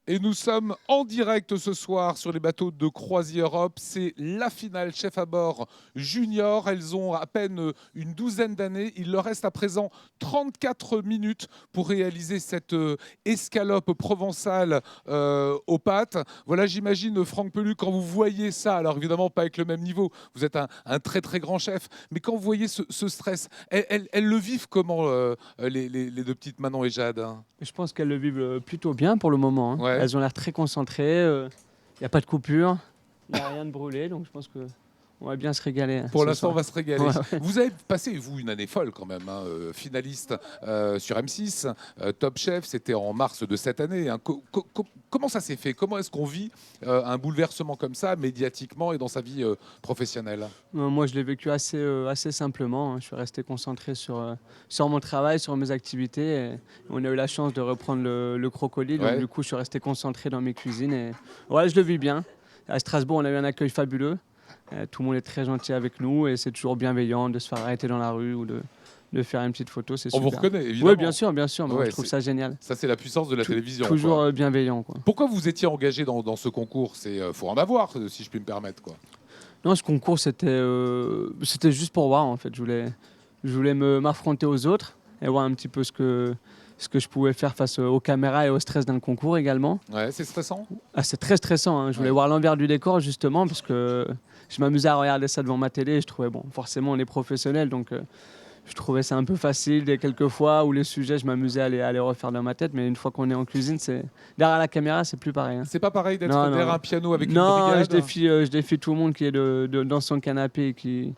Et nous sommes en direct ce soir sur les bateaux de CroisiEurope. C'est la finale chef à bord junior. Elles ont à peine une douzaine d'années. Il leur reste à présent 34 minutes pour réaliser cette escalope provençale aux pâtes. Voilà, j'imagine, Franck Pellu, quand vous voyez ça, alors évidemment pas avec le même niveau, vous êtes un très très grand chef, mais quand vous voyez ce stress, elles le vivent comment, les deux petites Manon et Jade, hein? Je pense qu'elles le vivent plutôt bien pour le moment, hein. Ouais. Elles ont l'air très concentrées, il n'y a pas de coupure, il n'y a rien de brûlé, donc je pense qu'on va bien se régaler. Pour ce l'instant, on soir. va se régaler. Ouais, ouais. Vous avez passé, vous, une année folle quand même, hein, finaliste sur M6, Top Chef, c'était en mars de cette année, hein. Comment ça s'est fait? Comment est-ce qu'on vit un bouleversement comme ça, médiatiquement et dans sa vie professionnelle? Moi, je l'ai vécu assez simplement, hein. Je suis resté concentré sur mon travail, sur mes activités. Et on a eu la chance de reprendre le crocodile, Ouais. donc du coup, je suis resté concentré dans mes cuisines. Et ouais, je le vis bien. À Strasbourg, on a eu un accueil fabuleux. Tout le monde est très gentil avec nous et c'est toujours bienveillant de se faire arrêter dans la rue ou de faire une petite photo, c'est On super. vous reconnaît, évidemment. Oui, bien sûr, mais Ouais, je trouve ça génial. Ça, c'est la puissance de la télévision. Toujours Quoi. bienveillant, quoi. Pourquoi vous étiez engagé dans ce concours? Il faut en avoir, si je puis me permettre, quoi. Non, ce concours, c'était juste pour voir, en fait. Je voulais m'affronter aux autres et voir un petit peu ce que je pouvais faire face aux caméras et au stress d'un concours également. Ouais, c'est stressant? Ah, c'est très stressant, hein. Je voulais voir l'envers du décor, justement, parce que je m'amusais à regarder ça devant ma télé et je trouvais, bon, forcément, on est professionnel, donc je trouvais ça un peu facile des quelques fois où les sujets, je m'amusais à les refaire dans ma tête, mais une fois qu'on est en cuisine, derrière la caméra, c'est plus pareil, hein. C'est pas pareil d'être Non, derrière non. un piano avec une Non, brigade? je défie tout le monde qui est dans son canapé et qui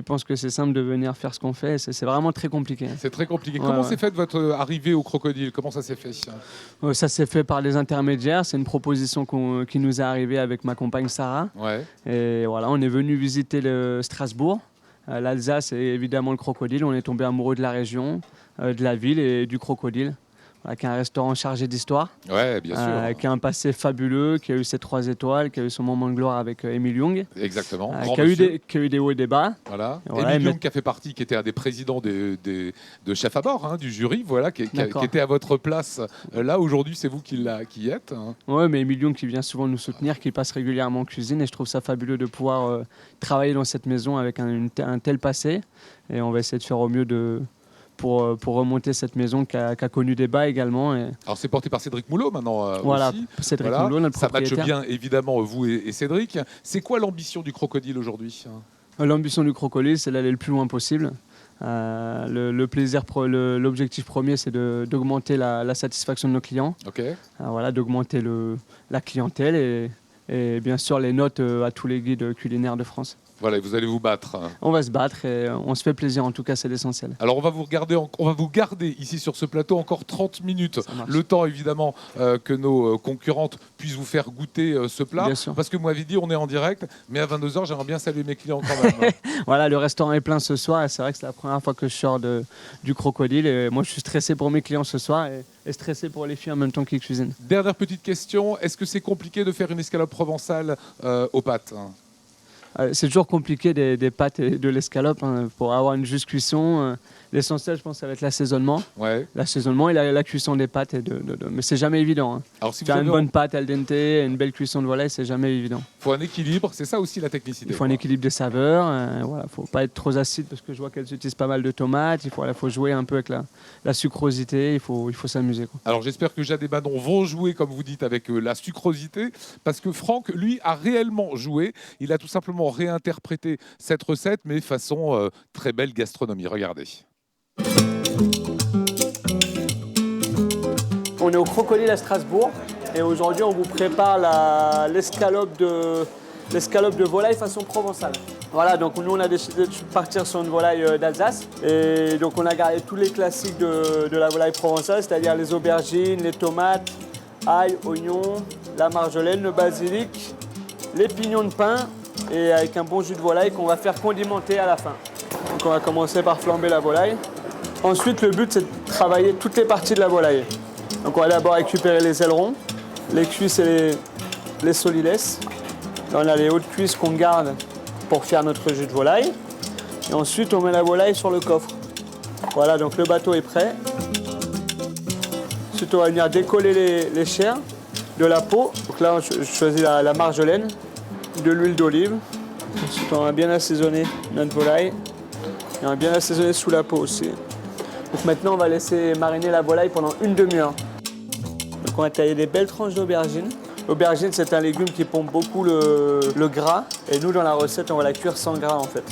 pense que c'est simple de venir faire ce qu'on fait. C'est vraiment très compliqué, hein. C'est très compliqué. Ouais, Comment ouais. s'est faite votre arrivée au crocodile? Comment ça s'est fait? Ça s'est fait par les intermédiaires. C'est une proposition qui nous est arrivée avec ma compagne Sarah. Ouais. Et voilà, on est venu visiter le Strasbourg, l'Alsace et évidemment le crocodile. On est tombé amoureux de la région, de la ville et du crocodile. Voilà, qui est un restaurant chargé d'histoire, Ouais, bien sûr. qui a un passé fabuleux, qui a eu ses 3 étoiles, qui a eu son moment de gloire avec Émile Young, Exactement. Grand qui a eu monsieur. des hauts et des bas. Voilà. Voilà, Émile mais- Young qui a fait partie, qui était un des présidents de chef à bord, hein, du jury, voilà, qui D'accord. était à votre place. Là, aujourd'hui, c'est vous qui y êtes, hein. Ouais, mais Émile Young qui vient souvent nous soutenir, qui passe régulièrement en cuisine, et je trouve ça fabuleux de pouvoir travailler dans cette maison avec un tel passé. Et on va essayer de faire au mieux pour remonter cette maison qui a connu des bas également. Et Alors, c'est porté par Cédric Moulot maintenant voilà, aussi. Cédric Voilà. Moulot, notre Ça matche propriétaire. bien, évidemment, vous et Cédric. C'est quoi l'ambition du crocodile aujourd'hui? L'ambition du crocodile, c'est d'aller le plus loin possible. L'objectif premier, c'est d'augmenter la satisfaction de nos clients. Ok. Voilà, d'augmenter la clientèle et bien sûr les notes à tous les guides culinaires de France. Voilà, vous allez vous battre. On va se battre et on se fait plaisir, en tout cas c'est l'essentiel. Alors on va vous garder ici sur ce plateau encore 30 minutes. Ça marche. Le temps évidemment que nos concurrentes puissent vous faire goûter ce plat. Bien sûr. Parce que moi, dit, on est en direct, mais à 22h, j'aimerais bien saluer mes clients quand même. Voilà, le restaurant est plein ce soir et c'est vrai que c'est la première fois que je sors du crocodile et moi je suis stressé pour mes clients ce soir et stressé pour les filles en même temps qu'ils cuisinent. Dernière petite question, est-ce que c'est compliqué de faire une escalope provençale aux pâtes? C'est toujours compliqué des pâtes et de l'escalope, hein, pour avoir une juste cuisson. L'essentiel, je pense, ça va être l'assaisonnement. Ouais. L'assaisonnement et la cuisson des pâtes. Mais c'est jamais évident, hein. Alors si vous Faire une avez bonne pâte al dente, une belle cuisson de volaille, c'est jamais évident. faut un équilibre, c'est ça aussi la technicité. Il faut un équilibre des saveurs. Voilà, faut pas être trop acide parce que je vois qu'elles utilisent pas mal de tomates. Faut jouer un peu avec la sucrosité. Il faut s'amuser, quoi. Alors j'espère que Jade et Manon vont jouer, comme vous dites, avec la sucrosité, parce que Franck, lui, a réellement joué. Il a tout simplement réinterprété cette recette, mais façon très belle gastronomie. Regardez. On est au Crocodile à Strasbourg et aujourd'hui on vous prépare l'escalope de volaille façon provençale. Voilà, donc nous on a décidé de partir sur une volaille d'Alsace et donc on a gardé tous les classiques de la volaille provençale, c'est-à-dire les aubergines, les tomates, ail, oignons, la marjolaine, le basilic, les pignons de pain et avec un bon jus de volaille qu'on va faire condimenter à la fin. Donc on va commencer par flamber la volaille. Ensuite le but c'est de travailler toutes les parties de la volaille. Donc on va d'abord récupérer les ailerons, les cuisses et les solides. Là on a les hautes cuisses qu'on garde pour faire notre jus de volaille. Et ensuite on met la volaille sur le coffre. Voilà, donc le bateau est prêt. Ensuite on va venir décoller les chairs de la peau. Donc là, je choisis la marjolaine, de l'huile d'olive. Ensuite, on va bien assaisonner notre volaille. Et on va bien assaisonner sous la peau aussi. Donc maintenant, on va laisser mariner la volaille pendant une demi-heure. Donc on va tailler des belles tranches d'aubergine. L'aubergine, c'est un légume qui pompe beaucoup le gras. Et nous, dans la recette, on va la cuire sans gras en fait.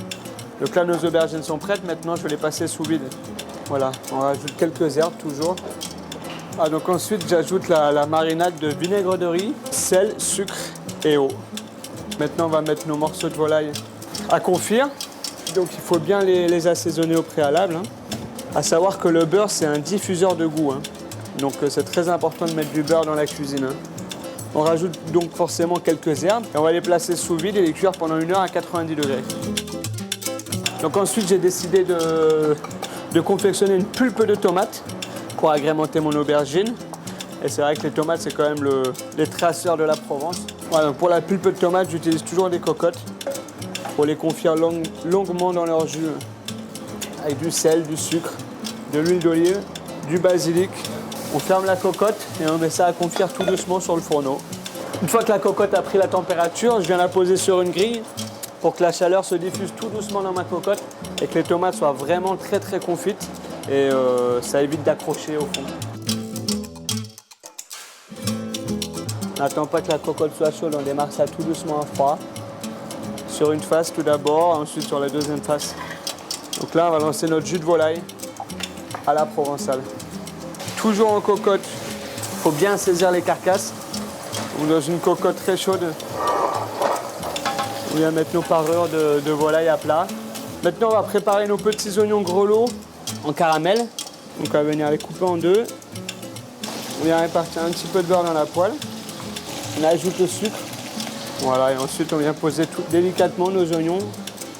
Donc là, nos aubergines sont prêtes. Maintenant, je vais les passer sous vide. Voilà, on rajoute quelques herbes toujours. Donc ensuite, j'ajoute la marinade de vinaigre de riz, sel, sucre et eau. Maintenant, on va mettre nos morceaux de volaille à confire. Donc il faut bien les assaisonner au préalable. À savoir que le beurre, c'est un diffuseur de goût. Donc c'est très important de mettre du beurre dans la cuisine. On rajoute donc forcément quelques herbes. Et on va les placer sous vide et les cuire pendant 1 heure à 90 degrés. Donc ensuite, j'ai décidé de confectionner une pulpe de tomates pour agrémenter mon aubergine. Et c'est vrai que les tomates, c'est quand même les traceurs de la Provence. Voilà, donc pour la pulpe de tomates, j'utilise toujours des cocottes pour les confire longuement dans leur jus avec du sel, du sucre, de l'huile d'olive, du basilic. On ferme la cocotte et on met ça à confire tout doucement sur le fourneau. Une fois que la cocotte a pris la température, je viens la poser sur une grille pour que la chaleur se diffuse tout doucement dans ma cocotte et que les tomates soient vraiment très très confites et ça évite d'accrocher au fond. On n'attend pas que la cocotte soit chaude, on démarre ça tout doucement à froid. Sur une face tout d'abord, ensuite sur la deuxième face. Donc là, on va lancer notre jus de volaille à la provençale. Toujours en cocotte, il faut bien saisir les carcasses. Donc dans une cocotte très chaude, on vient mettre nos parures de volaille à plat. Maintenant, on va préparer nos petits oignons grelots en caramel. Donc on va venir les couper en deux. On vient répartir un petit peu de beurre dans la poêle. On ajoute le sucre. Voilà, et ensuite on vient poser délicatement nos oignons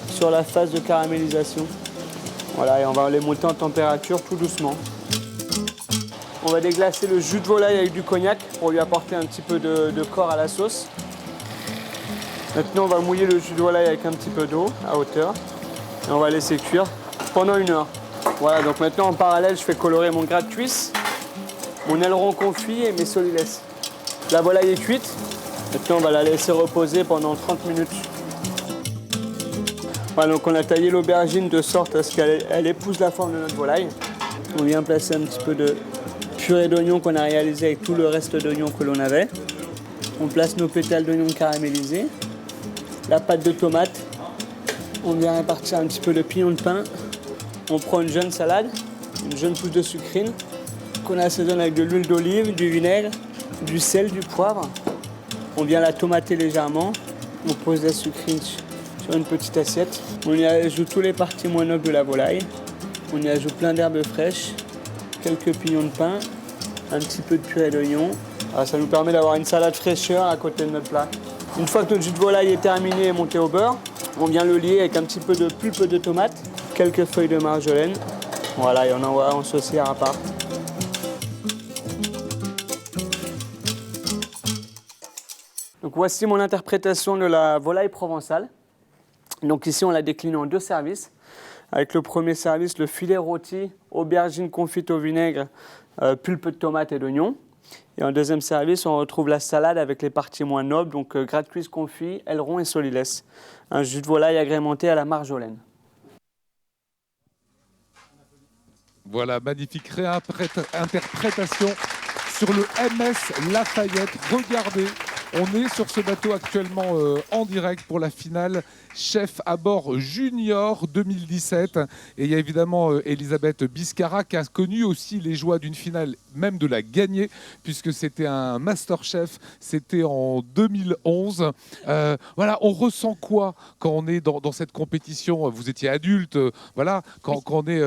sur la phase de caramélisation. Voilà, et on va les monter en température tout doucement. On va déglacer le jus de volaille avec du cognac pour lui apporter un petit peu de corps à la sauce. Maintenant, on va mouiller le jus de volaille avec un petit peu d'eau à hauteur. Et on va laisser cuire pendant 1 heure. Voilà, donc maintenant en parallèle, je fais colorer mon gras de cuisse, mon aileron confit et mes solilès. La volaille est cuite. Maintenant, on va la laisser reposer pendant 30 minutes. Voilà, donc on a taillé l'aubergine de sorte à ce qu'elle épouse la forme de notre volaille. On vient placer un petit peu de purée d'oignon qu'on a réalisé avec tout le reste d'oignons que l'on avait. On place nos pétales d'oignon caramélisés, la pâte de tomate. On vient répartir un petit peu de pignon de pain. On prend une jeune salade, une jeune pousse de sucrine qu'on assaisonne avec de l'huile d'olive, du vinaigre, du sel, du poivre. On vient la tomater légèrement. On pose la sucrine sur une petite assiette. On y ajoute tous les parties moins nobles de la volaille. On y ajoute plein d'herbes fraîches, quelques pignons de pain, un petit peu de purée d'oignon. Ça nous permet d'avoir une salade fraîcheur à côté de notre plat. Une fois que notre jus de volaille est terminé et monté au beurre, on vient le lier avec un petit peu de pulpe de tomate, quelques feuilles de marjolaine. Voilà, et on envoie en saucière à part. Donc voici mon interprétation de la volaille provençale. Donc ici, on l'a déclinée en 2 services. Avec le premier service, le filet rôti, aubergine confite au vinaigre, pulpe de tomate et d'oignon. Et en deuxième service, on retrouve la salade avec les parties moins nobles, donc gras de cuisse confit, aileron et solilès. Un jus de volaille agrémenté à la marjolaine. Voilà, magnifique interprétation sur le MS Lafayette. Regardez, on est sur ce bateau actuellement en direct pour la finale Chef à bord Junior 2017. Et il y a évidemment Elisabeth Biscara qui a connu aussi les joies d'une finale, même de la gagner, puisque c'était un Masterchef, c'était en 2011. Voilà, on ressent quoi quand on est dans cette compétition? Vous étiez adulte, voilà, quand on est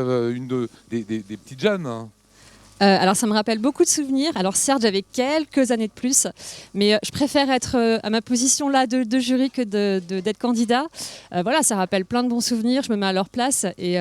des petites jeunes, hein. Alors ça me rappelle beaucoup de souvenirs. Alors certes, j'avais quelques années de plus, mais je préfère être à ma position là de jury que d'être candidat. Voilà, ça rappelle plein de bons souvenirs, je me mets à leur place et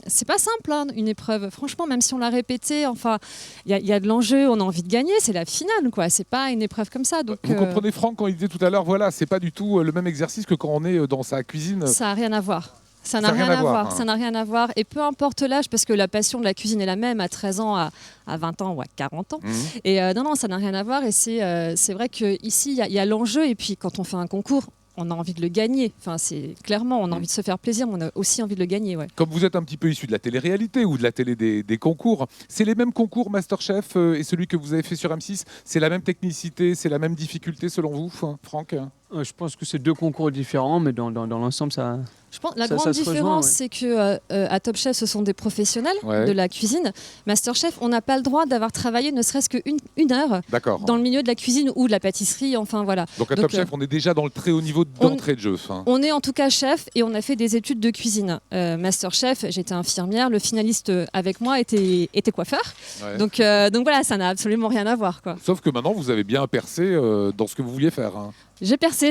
c'est pas simple, hein, une épreuve. Franchement, même si on l'a répété, enfin, il y a de l'enjeu, on a envie de gagner, c'est la finale, quoi. C'est pas une épreuve comme ça. Donc, vous comprenez Franck quand il disait tout à l'heure, voilà, c'est pas du tout le même exercice que quand on est dans sa cuisine. Ça a rien à voir. Ça n'a rien à à voir, voir, hein. ça n'a rien à voir. Et peu importe l'âge, parce que la passion de la cuisine est la même à 13 ans, à 20 ans ou à 40 ans. Mhm. Et non, ça n'a rien à voir. Et c'est vrai qu'ici, il y a l'enjeu. Et puis, quand on fait un concours, on a envie de le gagner. Enfin, c'est clairement, on a envie de se faire plaisir, mais on a aussi envie de le gagner. Ouais. Comme vous êtes un petit peu issu de la télé-réalité ou de la télé des concours, c'est les mêmes concours Masterchef et celui que vous avez fait sur M6, c'est la même technicité, c'est la même difficulté selon vous, Franck? Je pense que c'est deux concours différents, mais dans l'ensemble, ça. Je pense la Ça grande se rejoint, différence, ouais. c'est que à Top Chef, ce sont des professionnels Ouais. de la cuisine. Masterchef, on n'a pas le droit d'avoir travaillé ne serait-ce qu'une heure D'accord. dans le milieu de la cuisine ou de la pâtisserie. Enfin voilà. Donc à Donc, Top Chef, on est déjà dans le très haut niveau d'entrée de jeu. On est en tout cas chef et on a fait des études de cuisine. Masterchef, j'étais infirmière. Le finaliste avec moi était coiffeur. Ouais. Donc voilà, ça n'a absolument rien à voir, quoi. Sauf que maintenant, vous avez bien percé dans ce que vous vouliez faire. Hein. J'ai percé.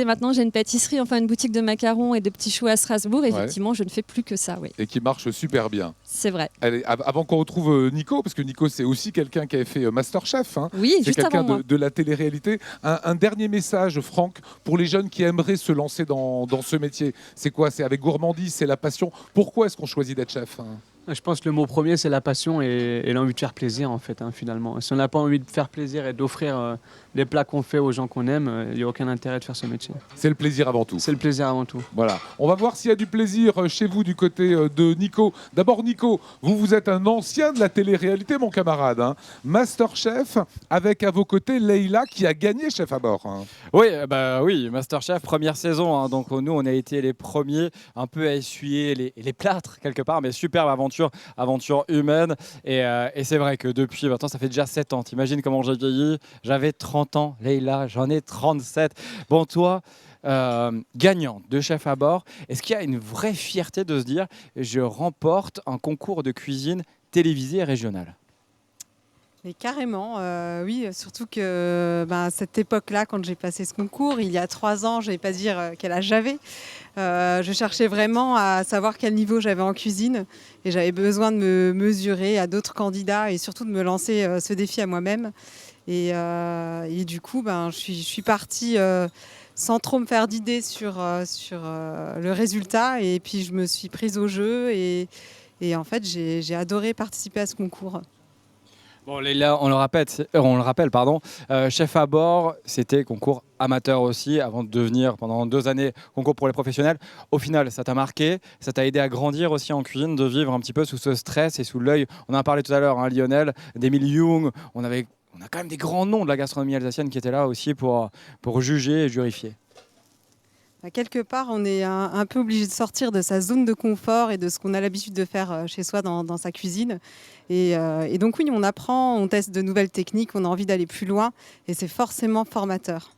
Maintenant, j'ai une pâtisserie, enfin une boutique de macarons et de petits choux à Strasbourg. Effectivement, je ne fais plus que ça, oui. Et qui marche super bien. C'est vrai. Allez, avant qu'on retrouve Nico, parce que Nico, c'est aussi quelqu'un qui avait fait Masterchef. Hein. Oui, C'est juste quelqu'un avant moi. de la télé-réalité. Un dernier message, Franck, pour les jeunes qui aimeraient se lancer dans ce métier. C'est quoi? C'est avec gourmandise, c'est la passion. Pourquoi est-ce qu'on choisit d'être chef, hein? Je pense que le mot premier, c'est la passion et l'envie de faire plaisir, en fait, finalement. Si on n'a pas envie de faire plaisir et d'offrir les plats qu'on fait aux gens qu'on aime, il n'y a aucun intérêt de faire ce métier. C'est le plaisir avant tout. C'est le plaisir avant tout. Voilà. On va voir s'il y a du plaisir chez vous du côté de Nico. D'abord, Nico, vous êtes un ancien de la télé-réalité, mon camarade. Hein. Masterchef, avec à vos côtés Leïla qui a gagné Chef à bord. Hein. Oui, Masterchef, première saison. Hein. Donc nous, on a été les premiers un peu à essuyer les plâtres quelque part, mais superbe aventure humaine. Et c'est vrai que depuis maintenant, ça fait déjà 7 ans. T'imagines comment j'ai vieilli? J'avais 30 ans, Leïla, j'en ai 37. Bon, toi, gagnante de Chef à bord, est-ce qu'il y a une vraie fierté de se dire je remporte un concours de cuisine télévisé et régional? Mais carrément, oui, surtout que à cette époque-là, quand j'ai passé ce concours, il y a 3 ans, je ne vais pas dire quel âge j'avais, je cherchais vraiment à savoir quel niveau j'avais en cuisine et j'avais besoin de me mesurer à d'autres candidats et surtout de me lancer ce défi à moi-même. Et du coup, je suis partie sans trop me faire d'idées sur le résultat et puis je me suis prise au jeu et en fait, j'ai adoré participer à ce concours. Bon, Leïla, on le rappelle, Chef à bord, c'était concours amateur aussi, avant de devenir pendant 2 années concours pour les professionnels. Au final, ça t'a marqué, ça t'a aidé à grandir aussi en cuisine, de vivre un petit peu sous ce stress et sous l'œil. On en a parlé tout à l'heure, hein, Lionel, d'Émile Young. On a quand même des grands noms de la gastronomie alsacienne qui étaient là aussi pour juger et jurifier. Quelque part, on est un peu obligé de sortir de sa zone de confort et de ce qu'on a l'habitude de faire chez soi dans sa cuisine. Et donc oui, on apprend, on teste de nouvelles techniques, on a envie d'aller plus loin et c'est forcément formateur.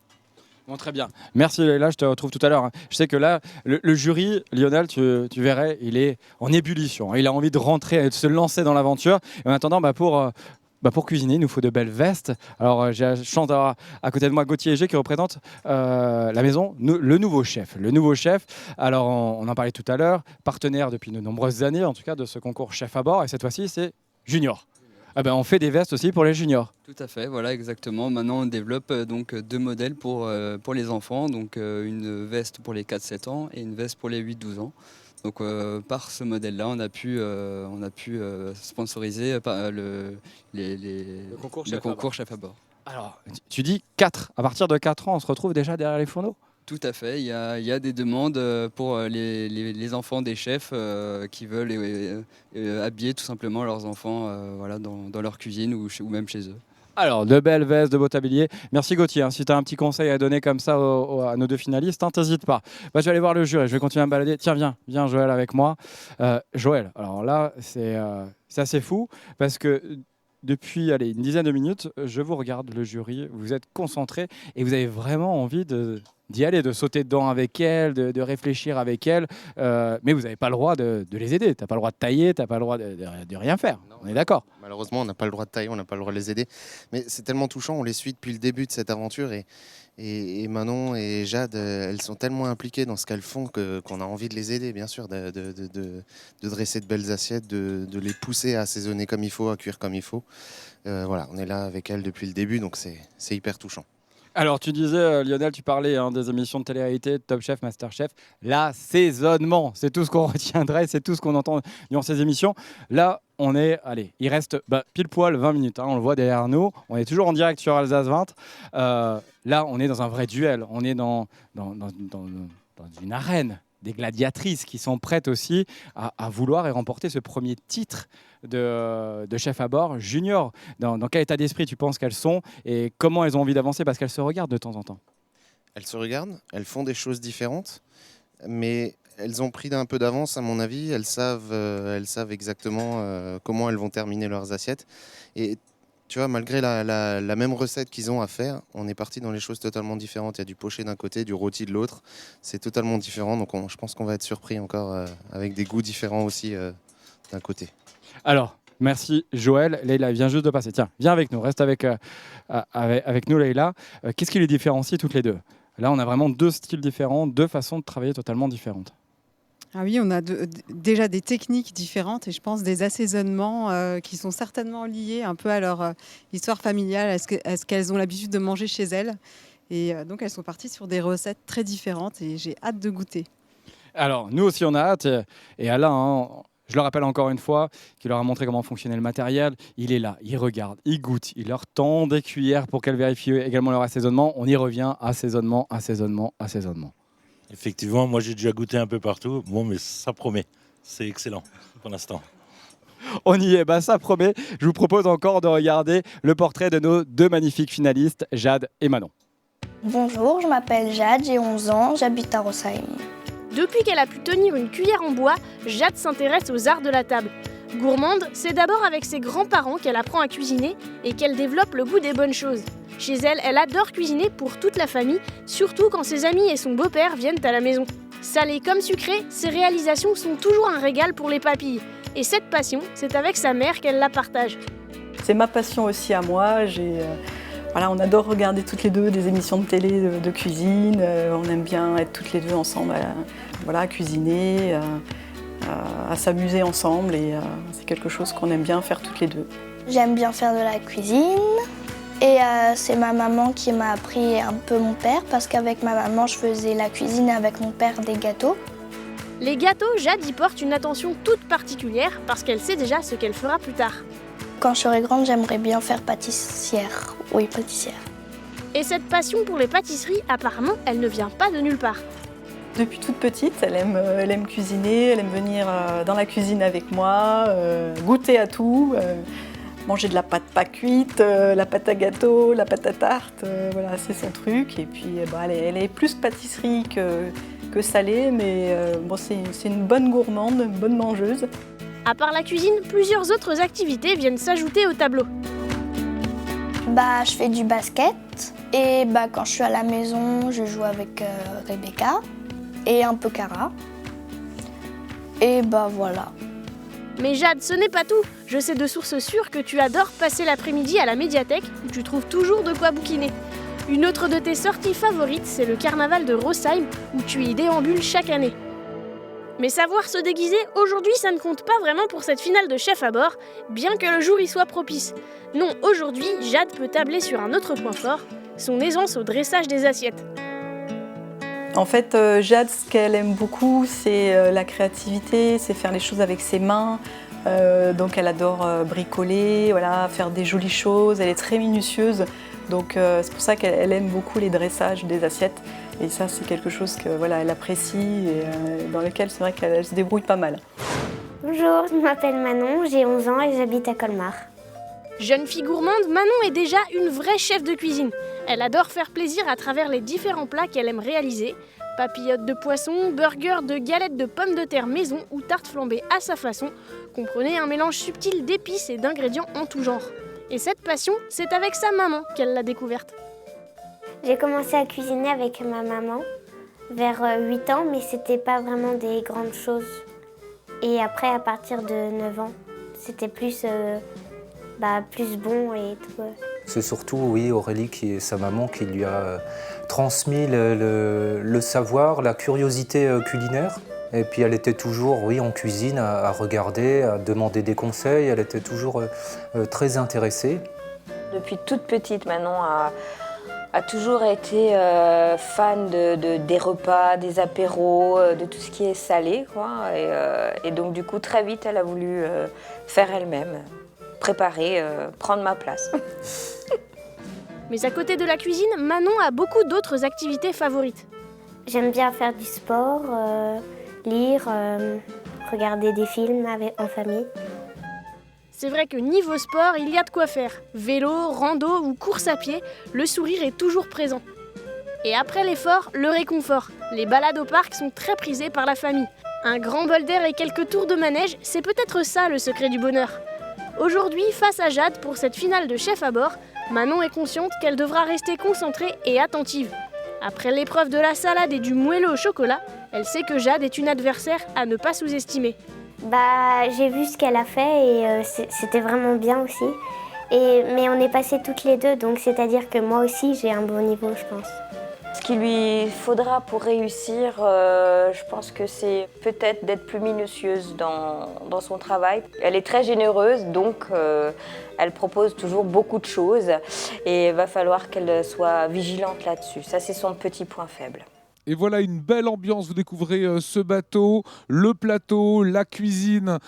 Bon, très bien. Merci Leïla, je te retrouve tout à l'heure. Je sais que là, le jury, Lionel, tu verrais, il est en ébullition. Il a envie de rentrer et de se lancer dans l'aventure. Et en attendant, pour cuisiner, il nous faut de belles vestes. Alors, j'ai la chance d'avoir à côté de moi Gauthier Égé qui représente la maison, le nouveau chef. Le nouveau chef, alors on en parlait tout à l'heure, partenaire depuis de nombreuses années, en tout cas, de ce concours Chef à bord. Et cette fois-ci, c'est junior. On fait des vestes aussi pour les juniors. Tout à fait, voilà exactement. Maintenant on développe donc 2 modèles pour les enfants, donc une veste pour les 4-7 ans et une veste pour les 8-12 ans. Donc par ce modèle-là, on a pu sponsoriser le concours Chef à bord. Alors, tu dis 4. À partir de 4 ans, on se retrouve déjà derrière les fourneaux? Tout à fait, il y a des demandes pour les enfants des chefs qui veulent habiller tout simplement leurs enfants dans leur cuisine ou même chez eux. Alors, de belles vestes, de beaux tabliers. Merci Gauthier. Hein. Si tu as un petit conseil à donner comme ça à nos 2 finalistes, t'hésites pas. Je vais aller voir le jury, je vais continuer à me balader. Tiens, viens Joël avec moi. Joël, alors là, c'est assez fou parce que depuis une dizaine de minutes, je vous regarde, le jury, vous êtes concentrés et vous avez vraiment envie d'y aller, de sauter dedans avec elle, de réfléchir avec elle, mais vous n'avez pas le droit de les aider, tu n'as pas le droit de tailler, tu n'as pas le droit de rien faire, non, on est d'accord? Malheureusement, on n'a pas le droit de tailler, on n'a pas le droit de les aider, mais c'est tellement touchant, on les suit depuis le début de cette aventure et Manon et Jade, elles sont tellement impliquées dans ce qu'elles font qu'on a envie de les aider, bien sûr, de dresser de belles assiettes, de les pousser à assaisonner comme il faut, à cuire comme il faut. Voilà, on est là avec elles depuis le début, donc c'est hyper touchant. Alors, tu disais, Lionel, tu parlais des émissions de télé-réalité, Top Chef, Master Chef. L'assaisonnement, c'est tout ce qu'on retiendrait, c'est tout ce qu'on entend durant ces émissions. Là, il reste pile poil 20 minutes. On le voit derrière nous. On est toujours en direct sur Alsace 20. Là, on est dans un vrai duel. On est dans une arène. Des gladiatrices qui sont prêtes aussi à vouloir et remporter ce premier titre de chef à bord junior. Dans quel état d'esprit tu penses qu'elles sont et comment elles ont envie d'avancer parce qu'elles se regardent de temps en temps? Elles se regardent, elles font des choses différentes, mais elles ont pris un peu d'avance à mon avis. Elles savent exactement comment elles vont terminer leurs assiettes. Et tu vois, malgré la même recette qu'ils ont à faire, on est parti dans les choses totalement différentes. Il y a du poché d'un côté, du rôti de l'autre. C'est totalement différent. Donc je pense qu'on va être surpris encore avec des goûts différents aussi d'un côté. Alors, merci Joël. Leïla vient juste de passer. Tiens, viens avec nous. Reste avec nous, Leïla. Qu'est-ce qui les différencie toutes les deux? Là, on a vraiment deux styles différents, deux façons de travailler totalement différentes. Ah oui, on a déjà des techniques différentes et je pense des assaisonnements qui sont certainement liés un peu à leur histoire familiale, à ce qu'elles ont l'habitude de manger chez elles. Et donc, elles sont parties sur des recettes très différentes et j'ai hâte de goûter. Alors, nous aussi, on a hâte. Et Alain, je le rappelle encore une fois, qui leur a montré comment fonctionnait le matériel. Il est là, il regarde, il goûte, il leur tend des cuillères pour qu'elles vérifient également leur assaisonnement. On y revient, assaisonnement, assaisonnement, assaisonnement. Effectivement, moi j'ai déjà goûté un peu partout. Bon, mais ça promet. C'est excellent pour l'instant. On y est, ça promet. Je vous propose encore de regarder le portrait de nos deux magnifiques finalistes, Jade et Manon. Bonjour, je m'appelle Jade, j'ai 11 ans, j'habite à Rossheim. Depuis qu'elle a pu tenir une cuillère en bois, Jade s'intéresse aux arts de la table. Gourmande, c'est d'abord avec ses grands-parents qu'elle apprend à cuisiner et qu'elle développe le goût des bonnes choses. Chez elle, elle adore cuisiner pour toute la famille, surtout quand ses amis et son beau-père viennent à la maison. Salée comme sucrée, ses réalisations sont toujours un régal pour les papilles. Et cette passion, c'est avec sa mère qu'elle la partage. C'est ma passion aussi à moi. On adore regarder toutes les deux des émissions de télé de cuisine. On aime bien être toutes les deux ensemble, à cuisiner, à s'amuser ensemble. Et c'est quelque chose qu'on aime bien faire toutes les deux. J'aime bien faire de la cuisine. Et c'est ma maman qui m'a appris un peu mon père, parce qu'avec ma maman, je faisais la cuisine et avec mon père des gâteaux. Les gâteaux, Jade y porte une attention toute particulière parce qu'elle sait déjà ce qu'elle fera plus tard. Quand je serai grande, j'aimerais bien faire pâtissière. Oui, pâtissière. Et cette passion pour les pâtisseries, apparemment, elle ne vient pas de nulle part. Depuis toute petite, elle aime cuisiner, elle aime venir dans la cuisine avec moi, goûter à tout. Manger de la pâte pas cuite, la pâte à gâteau, la pâte à tarte, c'est son truc. Et puis elle est plus pâtisserie que salée, mais c'est une bonne gourmande, une bonne mangeuse. À part la cuisine, plusieurs autres activités viennent s'ajouter au tableau. Je fais du basket et quand je suis à la maison, je joue avec Rebecca et un peu Cara. Et voilà. Mais Jade, ce n'est pas tout. Je sais de sources sûres que tu adores passer l'après-midi à la médiathèque où tu trouves toujours de quoi bouquiner. Une autre de tes sorties favorites, c'est le carnaval de Rossheim où tu y déambules chaque année. Mais savoir se déguiser, aujourd'hui, ça ne compte pas vraiment pour cette finale de chef à bord, bien que le jour y soit propice. Non, aujourd'hui, Jade peut tabler sur un autre point fort, son aisance au dressage des assiettes. En fait, Jade, ce qu'elle aime beaucoup, c'est la créativité, c'est faire les choses avec ses mains. Donc elle adore bricoler, faire des jolies choses, elle est très minutieuse. Donc c'est pour ça qu'elle aime beaucoup les dressages des assiettes. Et ça, c'est quelque chose qu'elle apprécie et dans lequel c'est vrai qu'elle se débrouille pas mal. Bonjour, je m'appelle Manon, j'ai 11 ans et j'habite à Colmar. Jeune fille gourmande, Manon est déjà une vraie chef de cuisine. Elle adore faire plaisir à travers les différents plats qu'elle aime réaliser. Papillotes de poisson, burgers de galettes de pommes de terre maison ou tartes flambées à sa façon. Comprenez un mélange subtil d'épices et d'ingrédients en tout genre. Et cette passion, c'est avec sa maman qu'elle l'a découverte. J'ai commencé à cuisiner avec ma maman vers 8 ans, mais c'était pas vraiment des grandes choses. Et après, à partir de 9 ans, c'était plus bon et tout. C'est surtout, Aurélie, qui est sa maman, qui lui a transmis le savoir, la curiosité culinaire. Et puis elle était toujours, en cuisine, à regarder, à demander des conseils. Elle était toujours très intéressée. Depuis toute petite, Manon a a toujours été fan des repas, des apéros, de tout ce qui est salé, quoi. Et donc du coup, très vite, elle a voulu faire elle-même, préparer, prendre ma place. Mais à côté de la cuisine, Manon a beaucoup d'autres activités favorites. J'aime bien faire du sport, lire, regarder des films en famille. C'est vrai que niveau sport, il y a de quoi faire. Vélo, rando ou course à pied, le sourire est toujours présent. Et après l'effort, le réconfort. Les balades au parc sont très prisées par la famille. Un grand bol d'air et quelques tours de manège, c'est peut-être ça le secret du bonheur. Aujourd'hui, face à Jade pour cette finale de chef à bord, Manon est consciente qu'elle devra rester concentrée et attentive. Après l'épreuve de la salade et du moelleux au chocolat, elle sait que Jade est une adversaire à ne pas sous-estimer. J'ai vu ce qu'elle a fait et c'était vraiment bien aussi. Mais on est passées toutes les deux, donc c'est-à-dire que moi aussi j'ai un bon niveau, je pense. Ce qu'il lui faudra pour réussir, je pense que c'est peut-être d'être plus minutieuse dans son travail. Elle est très généreuse, donc elle propose toujours beaucoup de choses et il va falloir qu'elle soit vigilante là-dessus. Ça, c'est son petit point faible. Et voilà une belle ambiance, vous découvrez ce bateau, le plateau, la cuisine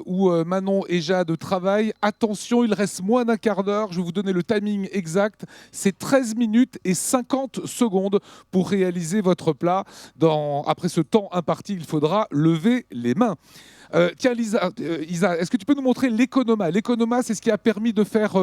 où Manon et Jade travaillent. Attention, il reste moins d'un quart d'heure, je vais vous donner le timing exact. C'est 13 minutes et 50 secondes pour réaliser votre plat. Après ce temps imparti, il faudra lever les mains. Tiens, Isa, est-ce que tu peux nous montrer l'économa? L'économa, c'est ce qui a permis de faire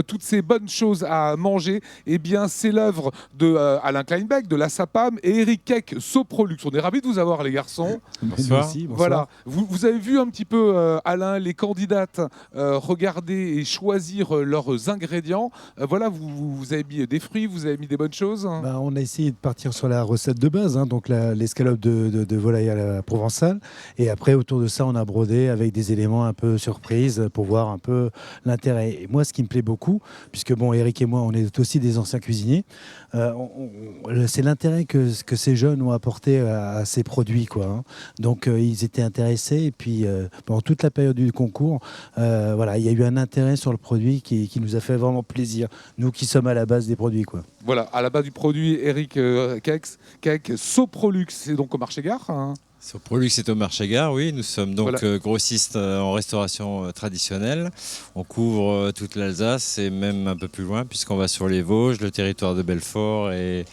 toutes ces bonnes choses à manger. Eh bien, c'est l'œuvre de Alain Kleinbeck, de la SAPAM et Eric Keck, Soprolux. On est ravis de vous avoir, les garçons. Bonsoir. Merci, bonsoir. Voilà. Vous avez vu un petit peu, Alain, les candidates regarder et choisir leurs ingrédients. Voilà, vous avez mis des fruits, vous avez mis des bonnes choses. On a essayé de partir sur la recette de base, donc l'escalope de volaille à la provençale. Et après, autour de ça, on a brodé avec des éléments un peu surprises pour voir un peu l'intérêt. Et moi, ce qui me plaît beaucoup, puisque Eric et moi, on est aussi des anciens cuisiniers, c'est l'intérêt que ces jeunes ont apporté à ces produits, quoi. Donc, ils étaient intéressés. Et puis, pendant toute la période du concours, il y a eu un intérêt sur le produit qui nous a fait vraiment plaisir, nous qui sommes à la base des produits, quoi. Voilà, à la base du produit, Eric Keck, Soprolux, c'est donc au marché gare. Soprolux est au marché gare, oui. Nous sommes donc grossistes en restauration traditionnelle. On couvre toute l'Alsace et même un peu plus loin puisqu'on va sur les Vosges, le territoire de Belfort et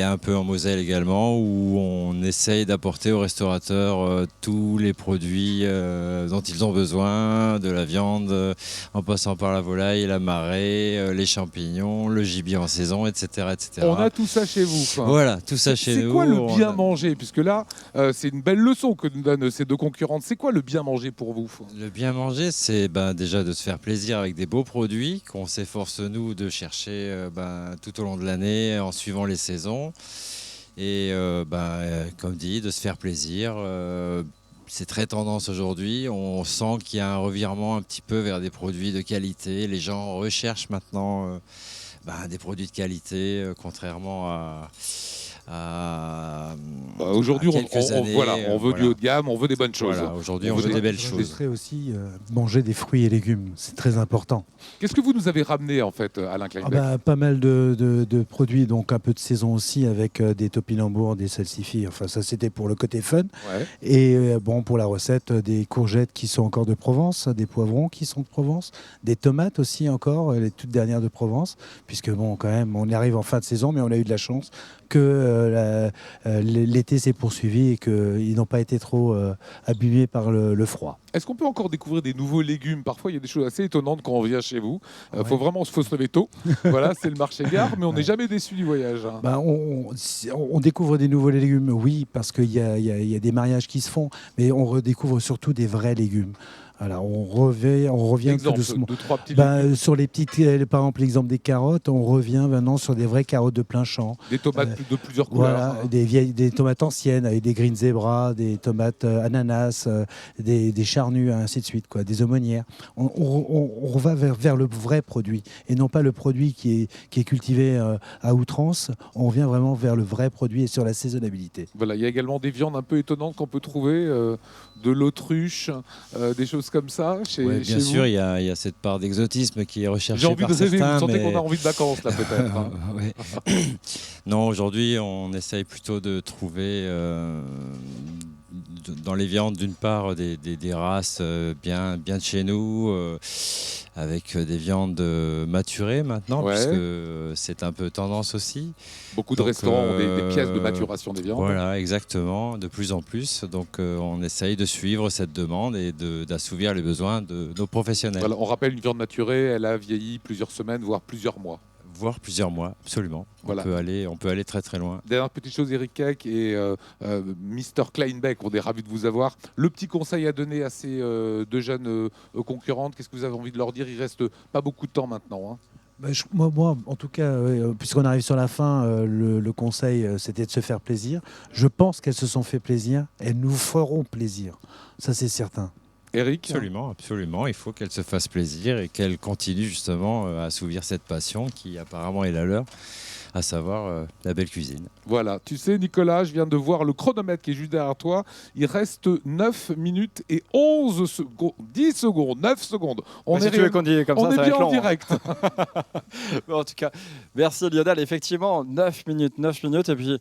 un peu en Moselle également, où on essaye d'apporter aux restaurateurs tous les produits dont ils ont besoin, de la viande en passant par la volaille, la marée, les champignons, le gibier en saison, etc. etc. On a tout ça chez vous. Voilà, tout ça chez nous. C'est quoi le bien manger? Puisque là, c'est une belle leçon que nous donnent ces deux concurrentes. C'est quoi le bien manger pour vous? Le bien manger, c'est déjà de se faire plaisir avec des beaux produits qu'on s'efforce, nous, de chercher tout au long de l'année en suivant les saisons. Et comme dit, de se faire plaisir. C'est très tendance aujourd'hui. On sent qu'il y a un revirement un petit peu vers des produits de qualité. Les gens recherchent maintenant des produits de qualité, contrairement à aujourd'hui, on veut du haut de gamme, on veut des bonnes choses. Voilà, aujourd'hui, on veut des belles choses. Je voudrais aussi manger des fruits et légumes, c'est très important. Qu'est-ce que vous nous avez ramené, en fait, Alain Kleinbeck? Pas mal de produits, donc un peu de saison aussi, avec des topinambours, des salsifis. Enfin, ça, c'était pour le côté fun. Ouais. Et pour la recette, des courgettes qui sont encore de Provence, des poivrons qui sont de Provence, des tomates aussi encore, les toutes dernières de Provence, puisque quand même, on arrive en fin de saison, mais on a eu de la chance que l'été s'est poursuivi et qu'ils n'ont pas été trop abîmés par le froid. Est-ce qu'on peut encore découvrir des nouveaux légumes? Parfois, il y a des choses assez étonnantes quand on vient chez vous. Faut se lever tôt. Voilà, c'est le marché gare, mais on n'est jamais déçu du voyage. On découvre des nouveaux légumes, oui, parce qu'il y a des mariages qui se font, mais on redécouvre surtout des vrais légumes. Voilà, on revient exemple, tout doucement. Sur les petites, par exemple, l'exemple des carottes, on revient maintenant sur des vraies carottes de plein champ. Des tomates de plusieurs couleurs. Voilà, des tomates anciennes avec des green zebra, des tomates ananas, des charnues, ainsi de suite, des aumônières. On va vers le vrai produit et non pas le produit qui est cultivé à outrance. On revient vraiment vers le vrai produit et sur la saisonnabilité. Voilà, il y a également des viandes un peu étonnantes qu'on peut trouver, de l'autruche, des choses comme ça chez, Ouais, chez bien sûr, vous? il y a cette part d'exotisme qui est recherchée J'ai envie par de rêver, certains. vous sentez mais- qu'on a envie de vacances là peut-être. Hein. Ouais. Non, aujourd'hui, on essaye plutôt de trouver dans les viandes, d'une part, des races bien de chez nous, avec des viandes maturées maintenant, Ouais. puisque c'est un peu tendance aussi. Beaucoup de restaurants ont des pièces de maturation des viandes. Voilà, exactement, de plus en plus. Donc on essaye de suivre cette demande et d'assouvir les besoins de nos professionnels. Voilà, on rappelle une viande maturée, elle a vieilli plusieurs semaines, voire plusieurs mois. Voire plusieurs mois, absolument. Voilà. On peut aller très très loin. Dernière petite chose, Eric Keck et Mr. Kleinbeck, on est ravis de vous avoir. Le petit conseil à donner à ces deux jeunes concurrentes, qu'est-ce que vous avez envie de leur dire? Il reste pas beaucoup de temps maintenant. Hein. Bah, moi, en tout cas, puisqu'on arrive sur la fin, le conseil, c'était de se faire plaisir. Je pense qu'elles se sont fait plaisir. Elles nous feront plaisir. Ça, c'est certain. Eric? Absolument, absolument. Il faut qu'elle se fasse plaisir et qu'elle continue justement à assouvir cette passion qui apparemment est la leur, à savoir la belle cuisine. Voilà, tu sais Nicolas, je viens de voir le chronomètre qui est juste derrière toi. Il reste 9 minutes et 11 secondes, 10 secondes, 9 secondes. On Si est, tu veux qu'on dise comme on ça est va bien être en long, hein. direct. Bon, en tout cas, merci Lionel. Effectivement, 9 minutes. Et puis,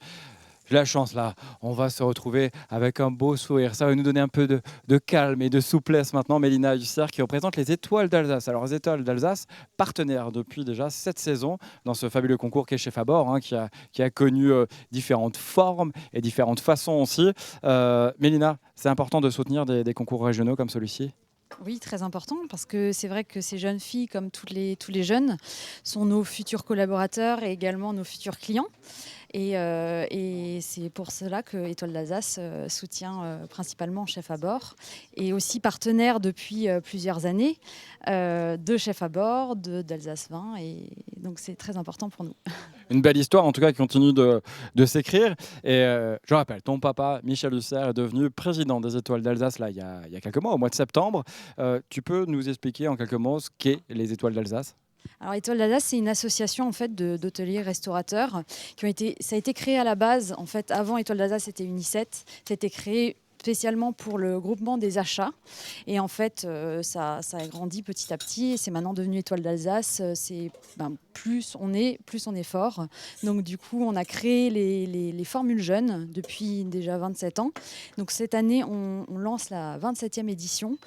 j'ai la chance là, on va se retrouver avec un beau sourire. Ça va nous donner un peu de calme et de souplesse maintenant. Mélina Husser qui représente les Étoiles d'Alsace. Alors, les Étoiles d'Alsace, partenaires depuis déjà 7 saisons dans ce fabuleux concours qu'est Chef à bord, hein, qui a connu différentes formes et différentes façons aussi. Mélina, c'est important de soutenir des concours régionaux comme celui-ci? Oui, très important, parce que c'est vrai que ces jeunes filles, comme tous les jeunes, sont nos futurs collaborateurs et également nos futurs clients. Et c'est pour cela que Étoile d'Alsace soutient principalement Chef à bord et aussi partenaire depuis plusieurs années de Chef à bord, d'Alsace Vin. Et donc c'est très important pour nous. Une belle histoire en tout cas qui continue de s'écrire. Et je rappelle, ton papa, Michel Husser, est devenu président des Étoiles d'Alsace là, il y a quelques mois, au mois de septembre. Tu peux nous expliquer en quelques mots ce qu'est les Étoiles d'Alsace? Alors, Étoile d'Alsace, c'est une association en fait d'hôteliers restaurateurs ça a été créé à la base. En fait, avant Étoile d'Alsace, c'était Unicet. Ça a été créé spécialement pour le groupement des achats. Et en fait, ça a grandi petit à petit. C'est maintenant devenu Étoile d'Alsace. Plus on est fort. Donc du coup, on a créé les formules jeunes depuis déjà 27 ans. Donc cette année, on lance la 27e édition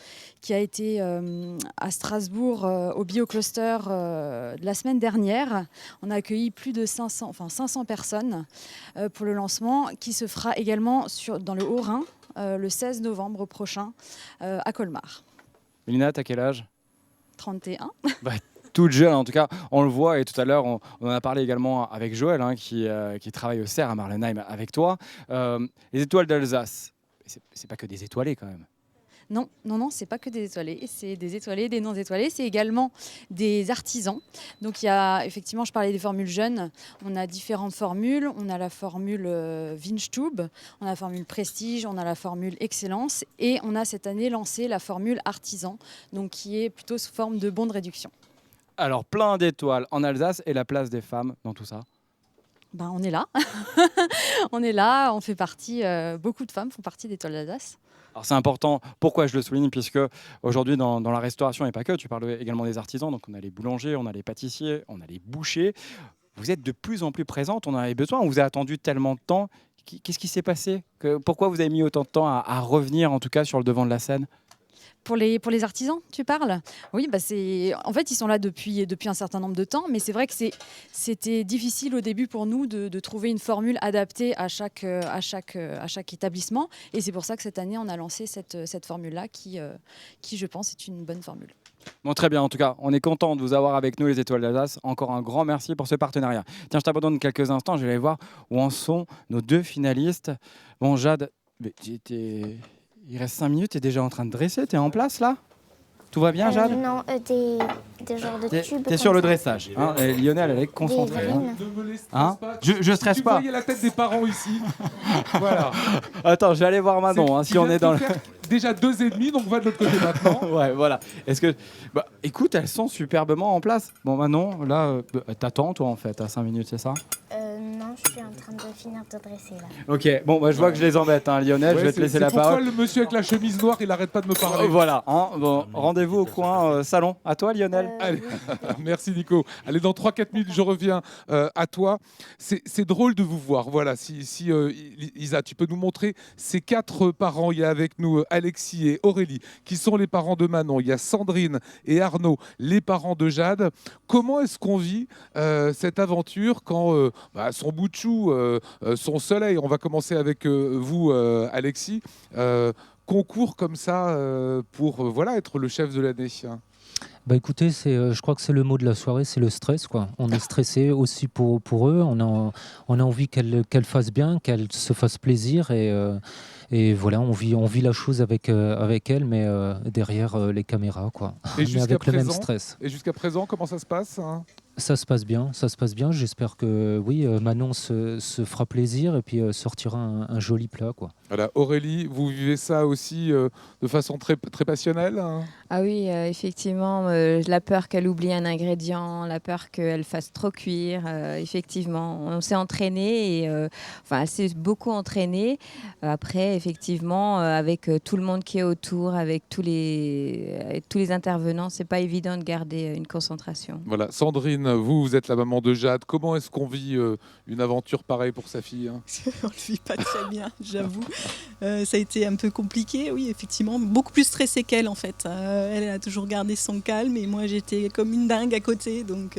qui a été à Strasbourg au BioCluster de la semaine dernière. On a accueilli plus de 500 personnes pour le lancement qui se fera également dans le Haut-Rhin le 16 novembre prochain à Colmar. Mélina, t'as quel âge? 31. Toute jeune en tout cas, on le voit, et tout à l'heure on en a parlé également avec Joël hein, qui travaille au CERF à Marlenheim avec toi. Les Étoiles d'Alsace, c'est pas que des étoilés quand même. Non, c'est pas que des étoilés, c'est des étoilés, des non étoilés, c'est également des artisans. Donc il y a effectivement, je parlais des formules jeunes, on a différentes formules, on a la formule Windstube, on a la formule Prestige, on a la formule Excellence et on a cette année lancé la formule Artisan, donc qui est plutôt sous forme de bons de réduction. Alors plein d'étoiles en Alsace et la place des femmes dans tout ça? On est là, on fait partie, beaucoup de femmes font partie d'Étoile d'Alsace. Alors c'est important, pourquoi je le souligne, puisque aujourd'hui dans la restauration et pas que, tu parles également des artisans, donc on a les boulangers, on a les pâtissiers, on a les bouchers. Vous êtes de plus en plus présente, on en avait besoin, on vous a attendu tellement de temps. Qu'est-ce qui s'est passé? Pourquoi vous avez mis autant de temps à revenir en tout cas sur le devant de la scène? Pour les artisans, tu parles? Oui, en fait, ils sont là depuis un certain nombre de temps, mais c'est vrai que c'était difficile au début pour nous de trouver une formule adaptée à chaque établissement. Et c'est pour ça que cette année, on a lancé cette formule-là qui, je pense, est une bonne formule. Bon, très bien, en tout cas, on est content de vous avoir avec nous, les Étoiles d'Alsace. Encore un grand merci pour ce partenariat. Tiens, je t'abandonne quelques instants, je vais aller voir où en sont nos deux finalistes. Bon, Jade, il reste 5 minutes, tu es déjà en train de dresser, tu es en place là? Tout va bien, Jade? Non, des genres de tubes. Tu es sur le dressage. Hein, et Lionel, elle est concentrée. Hein, je stresse pas. Vous voyez la tête des parents ici. Voilà. Attends, je vais aller voir Manon, si on est dans le... Déjà 2,5, donc on va de l'autre côté maintenant. Ouais, voilà. Est-ce que... écoute, elles sont superbement en place. Bon, Manon, là, t'attends toi en fait, à 5 minutes, c'est ça? Non, je suis en train de finir de dresser là. Ok, bon, bah, je vois que je les embête, hein, Lionel, Ouais, je vais te laisser la pourquoi parole. le monsieur avec la chemise noire, il arrête pas de me parler. Voilà, hein, bon, rendez-vous au coin salon. À toi, Lionel. Allez. Merci Nico. Allez, dans 3-4 minutes, je reviens à toi. C'est drôle de vous voir. Voilà, si Isa, tu peux nous montrer ces 4 parents. Il y a avec nous Alexis et Aurélie, qui sont les parents de Manon. Il y a Sandrine et Arnaud, les parents de Jade. Comment est-ce qu'on vit cette aventure quand son bout de chou, son soleil, on va commencer avec vous, Alexis, concourt comme ça pour voilà, être le chef de l'année. Bah écoutez, je crois que c'est le mot de la soirée, c'est le stress, quoi. On est stressé aussi pour eux, on a envie qu'elle fasse bien, qu'elle se fasse plaisir et voilà, on vit la chose avec elle, mais derrière les caméras, quoi. Et Mais avec le même stress. Et jusqu'à présent, comment ça se passe Ça se passe bien. J'espère que oui, Manon se fera plaisir et puis sortira un joli plat, quoi. Voilà, Aurélie, vous vivez ça aussi de façon très, très passionnelle Ah oui, effectivement, la peur qu'elle oublie un ingrédient, la peur qu'elle fasse trop cuire, effectivement. On s'est entraîné, elle s'est beaucoup entraînée. Après, effectivement, avec tout le monde qui est autour, avec tous les intervenants, c'est pas évident de garder une concentration. Voilà, Sandrine, vous êtes la maman de Jade. Comment est-ce qu'on vit une aventure pareille pour sa fille On ne le vit pas très bien, j'avoue. Ça a été un peu compliqué, oui, effectivement. Beaucoup plus stressée qu'elle, en fait. Elle a toujours gardé son calme et moi, j'étais comme une dingue à côté. Donc,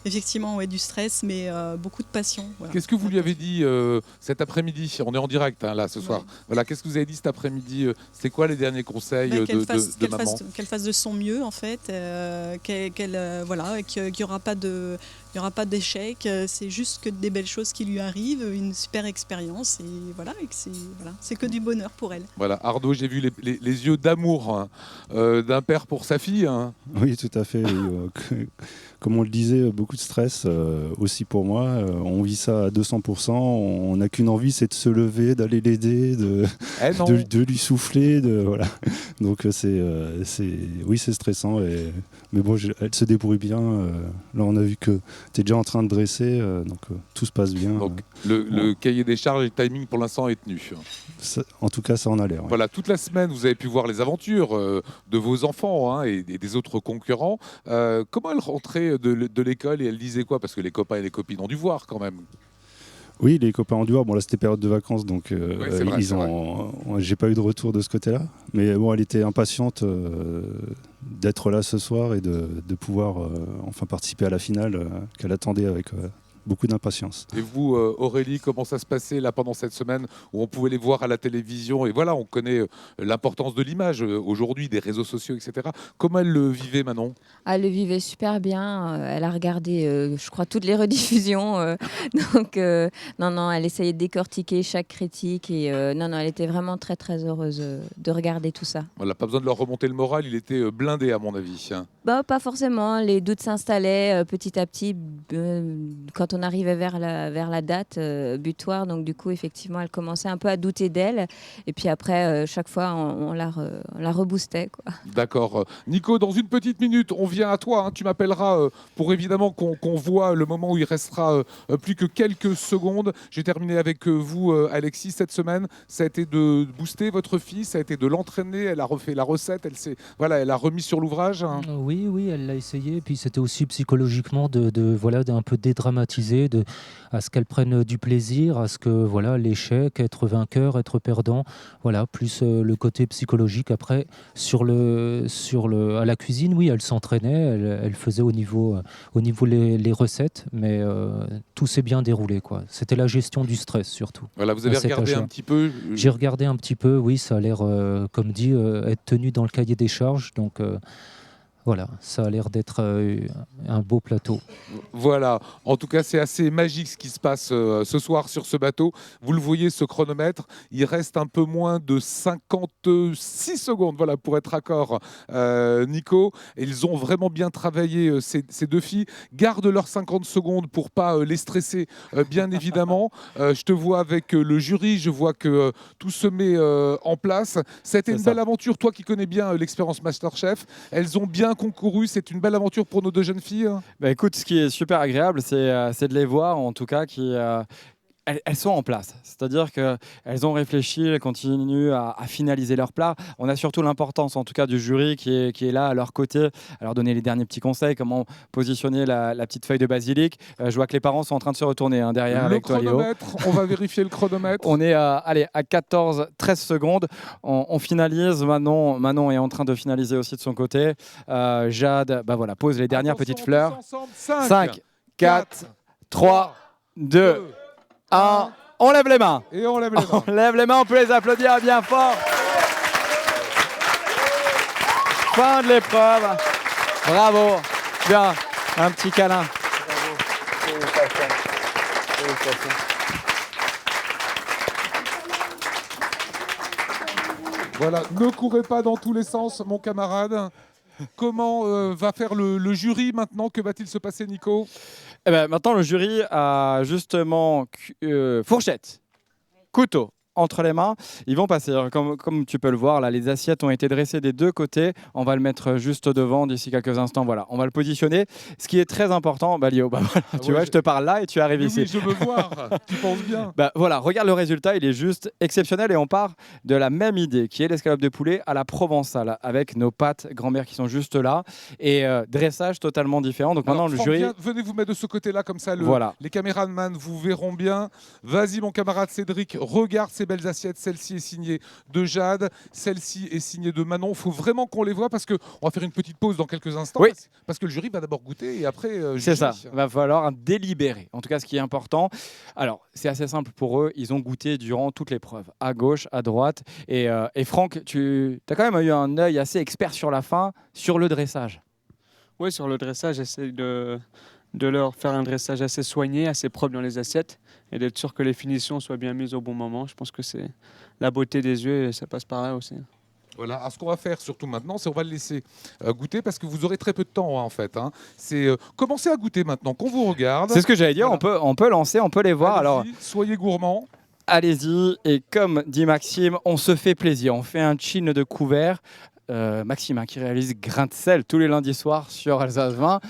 effectivement, ouais, du stress, mais beaucoup de passion. Voilà. Qu'est-ce que vous lui avez dit cet après-midi? On est en direct là ce soir. Ouais. Voilà, qu'est-ce que vous avez dit cet après-midi? C'était quoi les derniers conseils de maman? Qu'elle fasse de son mieux, en fait. Voilà, qu'il n'y aura pas de... Il n'y aura pas d'échec, c'est juste que des belles choses qui lui arrivent, une super expérience et voilà, c'est que du bonheur pour elle. Voilà, Arnaud, j'ai vu les yeux d'amour d'un père pour sa fille. Oui, tout à fait. Comme on le disait, beaucoup de stress aussi pour moi. On vit ça à 200%. On n'a qu'une envie, c'est de se lever, d'aller l'aider, de lui souffler. Voilà. Donc oui, c'est stressant. Mais bon, elle se débrouille bien. Là, on a vu que tu es déjà en train de dresser, donc tout se passe bien. Donc le cahier des charges et le timing pour l'instant est tenu. En tout cas, ça en a l'air. Ouais. Voilà, toute la semaine, vous avez pu voir les aventures de vos enfants et des autres concurrents. Comment elle rentrait de l'école et elle disait quoi? Parce que les copains et les copines ont dû voir quand même. Oui, les copains ont dû voir. Bon, là, c'était période de vacances, donc vrai, j'ai pas eu de retour de ce côté-là. Mais bon, elle était impatiente d'être là ce soir et de pouvoir enfin participer à la finale qu'elle attendait avec beaucoup d'impatience. Et vous, Aurélie, comment ça se passait là pendant cette semaine où on pouvait les voir à la télévision? Et voilà, on connaît l'importance de l'image aujourd'hui, des réseaux sociaux, etc. Comment elle le vivait, Manon? Elle le vivait super bien. Elle a regardé, je crois, toutes les rediffusions. Donc, non, elle essayait de décortiquer chaque critique. Et non, elle était vraiment très, très heureuse de regarder tout ça. Voilà, pas besoin de leur remonter le moral. Il était blindé, à mon avis. Bah, pas forcément. Les doutes s'installaient petit à petit quand on arrivait vers la date butoir. Donc, du coup, effectivement, elle commençait un peu à douter d'elle. Et puis après, chaque fois, on la reboostait, quoi. D'accord. Nico, dans une petite minute, on vient à toi. Tu m'appelleras pour évidemment qu'on voit le moment où il restera plus que quelques secondes. J'ai terminé avec vous, Alexis. Cette semaine, ça a été de booster votre fille, ça a été de l'entraîner. Elle a refait la recette. Elle a remis sur l'ouvrage. Oui, elle l'a essayé. Et puis c'était aussi psychologiquement d'un peu dédramatiser, à ce qu'elle prenne du plaisir, à ce que l'échec, être vainqueur, être perdant, plus le côté psychologique. Après, à la cuisine, oui, elle s'entraînait, elle faisait au niveau les recettes, mais tout s'est bien déroulé, quoi. C'était la gestion du stress surtout. Voilà, vous avez regardé un petit peu. J'ai regardé un petit peu, oui, ça a l'air, comme dit, être tenu dans le cahier des charges, donc. Voilà, ça a l'air d'être un beau plateau. Voilà, en tout cas c'est assez magique ce qui se passe ce soir sur ce bateau. Vous le voyez, ce chronomètre, il reste un peu moins de 56 secondes pour être raccord, Nico. Ils ont vraiment bien travaillé, ces deux filles. Gardent leurs 50 secondes pour pas les stresser, bien évidemment. Je te vois avec le jury, je vois que tout se met en place. C'était une belle aventure, toi qui connais bien l'expérience Masterchef. Elles ont bien concouru, c'est une belle aventure pour nos deux jeunes filles. Écoute, ce qui est super agréable, c'est de les voir, en tout cas, elles sont en place. C'est-à-dire qu'elles ont réfléchi, elles continuent à finaliser leur plat. On a surtout l'importance, en tout cas, du jury qui est là à leur côté, à leur donner les derniers petits conseils, comment positionner la petite feuille de basilic. Je vois que les parents sont en train de se retourner derrière Le avec toi, Léo. chronomètre, on va vérifier le chronomètre. On est à 14-13 secondes. On finalise. Manon est en train de finaliser aussi de son côté. Jade pose les dernières petites fleurs. 5, 4, 3, 2, 1. On lève les mains. Et on lève les mains. On lève les mains, on peut les applaudir bien fort. Fin de l'épreuve. Bravo. Bien, un petit câlin. Voilà, ne courez pas dans tous les sens, mon camarade. Comment va faire le jury maintenant? Que va-t-il se passer, Nico? Maintenant, le jury a justement fourchette, couteau entre les mains. Ils vont passer, comme tu peux le voir, là, les assiettes ont été dressées des deux côtés. On va le mettre juste devant d'ici quelques instants. Voilà, on va le positionner. Ce qui est très important, Léo, tu vois, je te parle là et tu arrives ici. Oui, je veux voir. Tu penses bien. Voilà, regarde le résultat, il est juste exceptionnel et on part de la même idée qui est l'escalope de poulet à la provençale avec nos pâtes grand-mère qui sont juste là et dressage totalement différent. Donc maintenant, le jury. Venez vous mettre de ce côté-là, comme ça, voilà. Les caméramans vous verront bien. Vas-y, mon camarade Cédric, regarde ces belles assiettes. Celle-ci est signée de Jade, celle-ci est signée de Manon. Il faut vraiment qu'on les voit parce qu'on va faire une petite pause dans quelques instants. Oui. Parce que le jury va d'abord goûter et après c'est ça, il va falloir délibérer. En tout cas, ce qui est important. Alors, c'est assez simple pour eux. Ils ont goûté durant toute l'épreuve, à gauche, à droite. Et Franck, tu as quand même eu un œil assez expert sur la fin, sur le dressage. Oui, sur le dressage, j'essaie de leur faire un dressage assez soigné, assez propre dans les assiettes et d'être sûr que les finitions soient bien mises au bon moment. Je pense que c'est la beauté des yeux et ça passe par là aussi. Voilà. Alors, ce qu'on va faire surtout maintenant, c'est on va le laisser goûter parce que vous aurez très peu de temps en fait. C'est commencer à goûter maintenant qu'on vous regarde. C'est ce que j'allais dire. Voilà. On peut lancer, on peut les voir. Alors, soyez gourmands. Allez-y. Et comme dit Maxime, on se fait plaisir. On fait un chin de couvert. Maxime qui réalise Grain de sel tous les lundis soirs sur Alsace 20,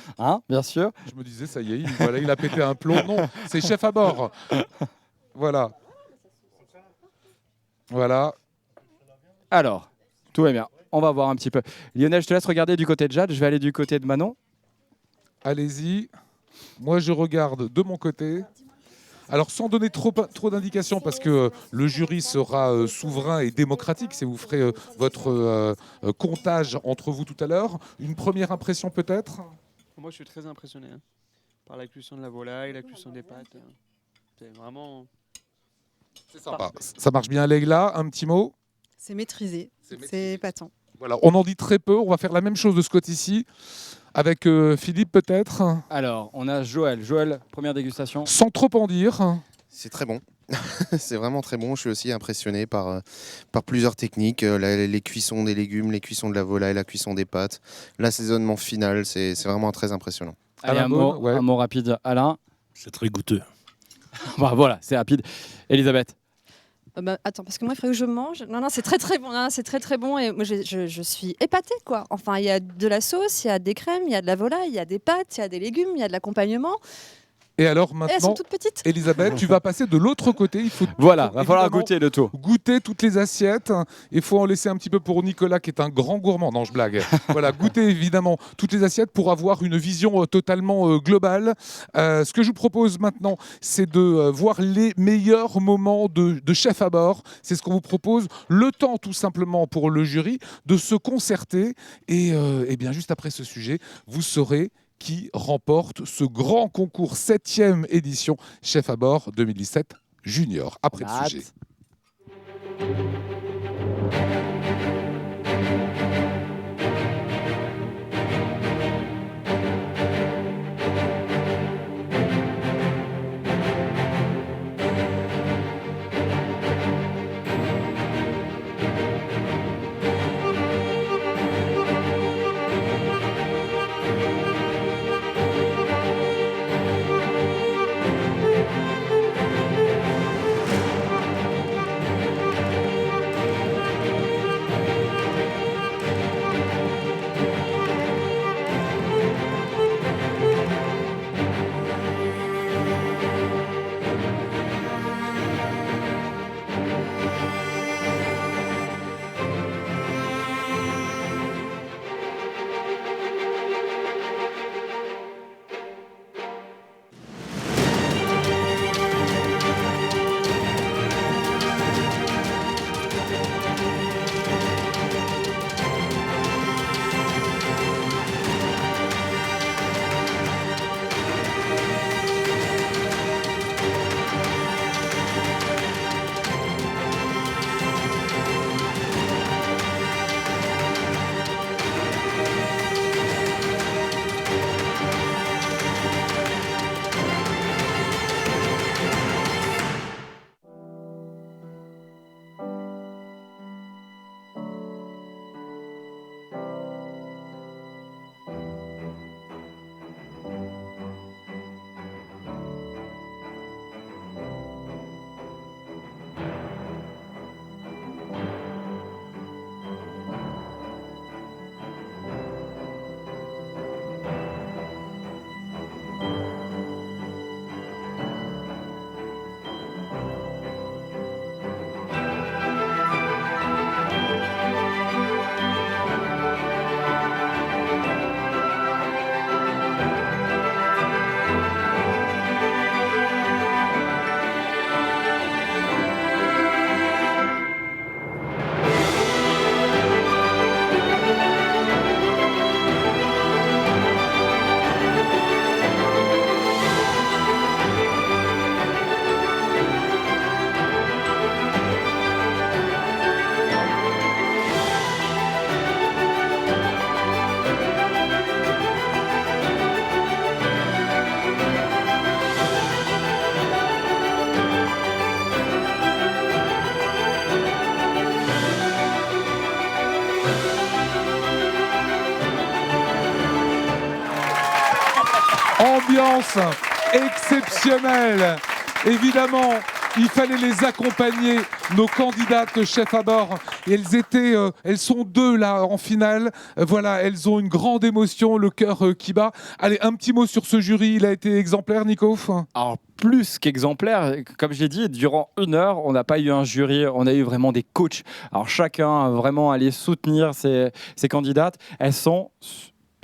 bien sûr. Je me disais, ça y est, il a pété un plomb. Non, c'est chef à bord. Voilà. Alors, tout va bien. On va voir un petit peu. Lionel, je te laisse regarder du côté de Jade. Je vais aller du côté de Manon. Allez-y. Moi, je regarde de mon côté. Alors, sans donner trop d'indications, parce que le jury sera souverain et démocratique, si vous ferez votre comptage entre vous tout à l'heure. Une première impression peut-être? Moi, je suis très impressionné par la cuisson de la volaille, la cuisson des pâtes. C'est vraiment... C'est sympa. Ça marche bien, Leïla. Un petit mot? C'est maîtrisé, c'est épatant. Voilà, on en dit très peu. On va faire la même chose de ce côté-ci. Avec Philippe peut-être. Alors, on a Joël. Joël, première dégustation. Sans trop en dire. C'est très bon. C'est vraiment très bon. Je suis aussi impressionné par plusieurs techniques. Les cuissons des légumes, les cuissons de la volaille, la cuisson des pâtes, l'assaisonnement final. C'est vraiment très impressionnant. Allez, un mot rapide. Alain. C'est très goûteux. Voilà, c'est rapide. Elisabeth. Attends, parce que moi, il faudrait que je mange. Non, c'est très très bon. C'est très très bon et moi, je suis épatée, quoi. Enfin, il y a de la sauce, il y a des crèmes, il y a de la volaille, il y a des pâtes, il y a des légumes, il y a de l'accompagnement. Et alors maintenant, elles sont toutes petites. Elisabeth, tu vas passer de l'autre côté. Il faut va falloir goûter de tout. Goûter toutes les assiettes. Il faut en laisser un petit peu pour Nicolas, qui est un grand gourmand. Non, je blague. Voilà, goûter évidemment toutes les assiettes pour avoir une vision totalement globale. Ce que je vous propose maintenant, c'est de voir les meilleurs moments de chef à bord. C'est ce qu'on vous propose. Le temps, tout simplement, pour le jury de se concerter. Et bien, juste après ce sujet, vous saurez qui remporte ce grand concours 7e édition Chef à bord 2017 Junior. Après le sujet. Ambiance exceptionnelle. Évidemment, il fallait les accompagner, nos candidates chefs à bord. Et elles sont 2 là en finale. Voilà, elles ont une grande émotion, le cœur qui bat. Allez, un petit mot sur ce jury. Il a été exemplaire, Nico? Alors, plus qu'exemplaire, comme j'ai dit, durant 1 heure, on n'a pas eu un jury, on a eu vraiment des coachs. Alors, chacun a vraiment allé soutenir ses candidates. Elles sont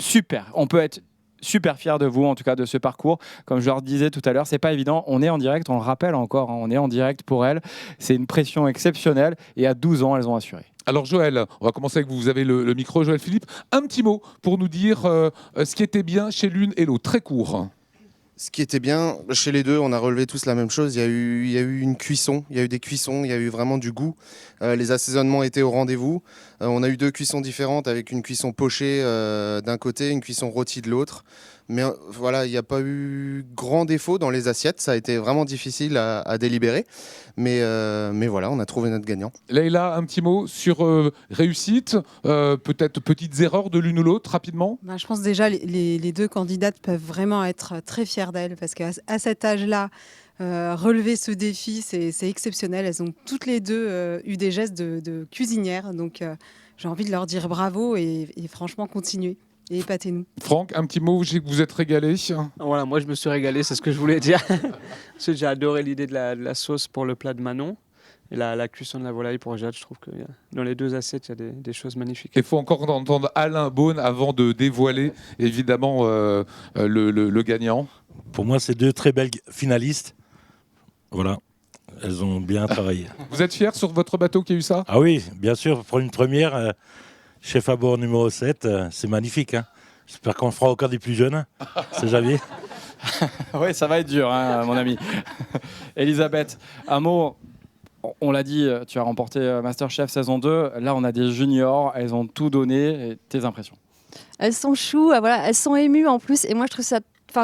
super. On peut être super fiers de vous, en tout cas de ce parcours. Comme je leur disais tout à l'heure, c'est pas évident. On est en direct, on le rappelle encore, on est en direct pour elles. C'est une pression exceptionnelle et à 12 ans, elles ont assuré. Alors Joël, on va commencer avec vous. Vous avez le micro, Joël Philippe. Un petit mot pour nous dire ce qui était bien chez l'une et l'autre, très court. Ce qui était bien, chez les 2, on a relevé tous la même chose. Il y a eu une cuisson, il y a eu des cuissons, il y a eu vraiment du goût. Les assaisonnements étaient au rendez-vous. On a eu 2 cuissons différentes avec une cuisson pochée d'un côté, une cuisson rôtie de l'autre. Mais voilà, il n'y a pas eu grand défaut dans les assiettes. Ça a été vraiment difficile à délibérer. Mais voilà, on a trouvé notre gagnant. Leïla, un petit mot sur réussite, peut-être petites erreurs de l'une ou l'autre, rapidement. Je pense déjà les 2 candidates peuvent vraiment être très fières d'elles parce qu'à cet âge-là, relever ce défi, c'est exceptionnel. Elles ont toutes les 2 eu des gestes de cuisinières. Donc j'ai envie de leur dire bravo et franchement, continuez. Et épatez-nous. Franck, un petit mot, je sais que vous êtes régalé. Voilà, moi je me suis régalé, c'est ce que je voulais dire. Parce que j'ai adoré l'idée de la sauce pour le plat de Manon et la cuisson de la volaille pour Jade. Je trouve que dans les 2 assiettes, il y a des choses magnifiques. Il faut encore entendre Alain Beaune avant de dévoiler évidemment le gagnant. Pour moi, c'est 2 très belles finalistes. Voilà, elles ont bien travaillé. Vous êtes fiers sur votre bateau qui a eu ça? Ah oui, bien sûr, pour une première... Chef à bord numéro 7, c'est magnifique. Hein. J'espère qu'on fera encore des plus jeunes. C'est Javier. Oui, ça va être dur, hein, mon ami. Elisabeth, un mot. On l'a dit, tu as remporté Masterchef saison 2. Là, on a des juniors. Elles ont tout donné. Et tes impressions? Elles sont choues, voilà, elles sont émues en plus. Et moi, je trouve ça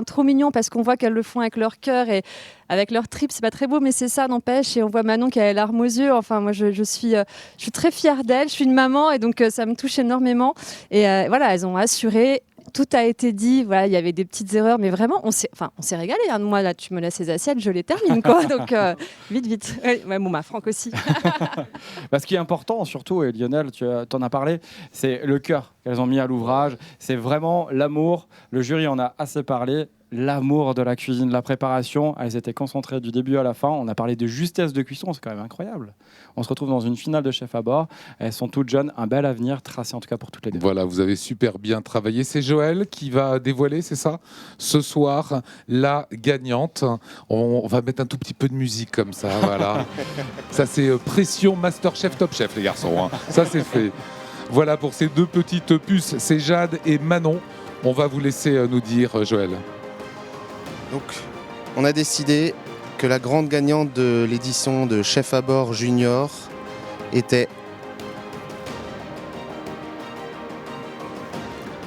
trop mignon parce qu'on voit qu'elles le font avec leur cœur et avec leur tripes. C'est pas très beau, mais c'est ça, n'empêche. Et on voit Manon qui a les larmes aux yeux. Enfin, moi, je suis très fière d'elle. Je suis une maman et donc ça me touche énormément. Et voilà, elles ont assuré. Tout a été dit, voilà, il y avait des petites erreurs, mais vraiment, on s'est régalé. Hein. Moi, là, tu me laisses les assiettes, je les termine, quoi. Donc, vite. Ouais, bon, Franck aussi. Ce qui est important, surtout, et Lionel, tu en as parlé, c'est le cœur qu'elles ont mis à l'ouvrage. C'est vraiment l'amour. Le jury en a assez parlé. L'amour de la cuisine, de la préparation. Elles étaient concentrées du début à la fin. On a parlé de justesse de cuisson, c'est quand même incroyable. On se retrouve dans une finale de chef à bord. Elles sont toutes jeunes, un bel avenir tracé en tout cas pour toutes les 2. Voilà, vous avez super bien travaillé. C'est Joël qui va dévoiler, c'est ça, ce soir, la gagnante. On va mettre un tout petit peu de musique comme ça, voilà. Ça, c'est pression Masterchef Top Chef, les garçons. Hein. Ça, c'est fait. Voilà pour ces 2 petites puces, c'est Jade et Manon. On va vous laisser nous dire, Joël. Donc, on a décidé que la grande gagnante de l'édition de Chef à bord junior était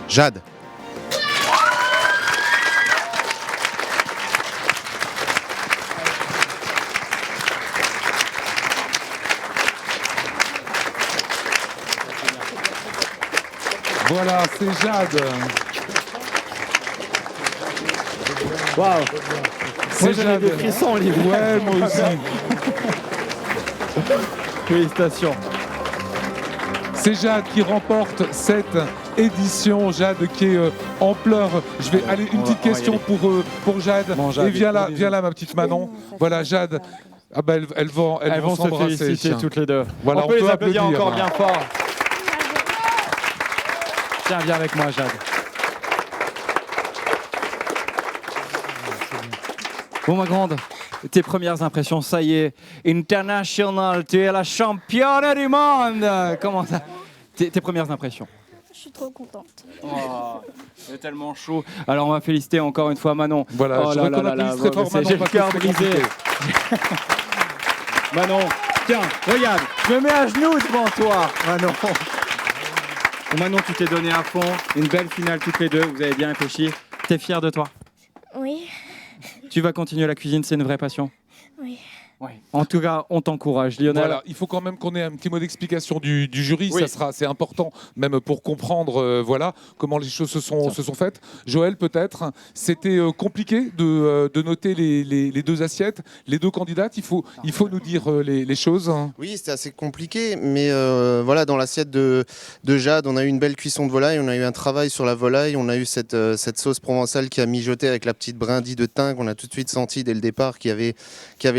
Jade. Voilà, c'est Jade. Waouh! C'est Jade. Des frissons, Olivier. Ouais, moi aussi. Félicitations. C'est Jade qui remporte cette édition. Jade qui est en pleurs. Je vais aller une petite question pour Jade. Bon, Jade. Et viens là, ma petite Manon. Voilà, Jade. Ah bah, elles vont se s'embrasser. féliciter toutes les 2. Voilà, on peut les applaudir encore bien fort. Tiens, viens avec moi, Jade. Bon, ma grande, tes premières impressions, ça y est, international, tu es la championne du monde. Comment ça? Tes premières impressions? Je suis trop contente. Oh, c'est tellement chaud. Alors, on va féliciter encore une fois Manon. Voilà, je voudrais qu'on applaudisse très fort Manon. J'ai le cœur brisé. Manon, tiens, regarde, je me mets à genoux devant toi, Manon. Manon, tu t'es donné à fond. Une belle finale toutes les 2, vous avez bien réfléchi. T'es fière de toi? Oui. Tu vas continuer la cuisine, c'est une vraie passion? Oui. En tout cas, on t'encourage, Lionel. Voilà, il faut quand même qu'on ait un petit mot d'explication du jury. Oui. C'est important, même pour comprendre voilà, comment les choses se sont faites. Joël, peut-être, c'était compliqué de noter les deux assiettes, les deux candidates. Il faut nous dire les choses. Oui, c'était assez compliqué, mais voilà, dans l'assiette de Jade, on a eu une belle cuisson de volaille, on a eu un travail sur la volaille, on a eu cette sauce provençale qui a mijoté avec la petite brindille de thym qu'on a tout de suite senti dès le départ, qui avait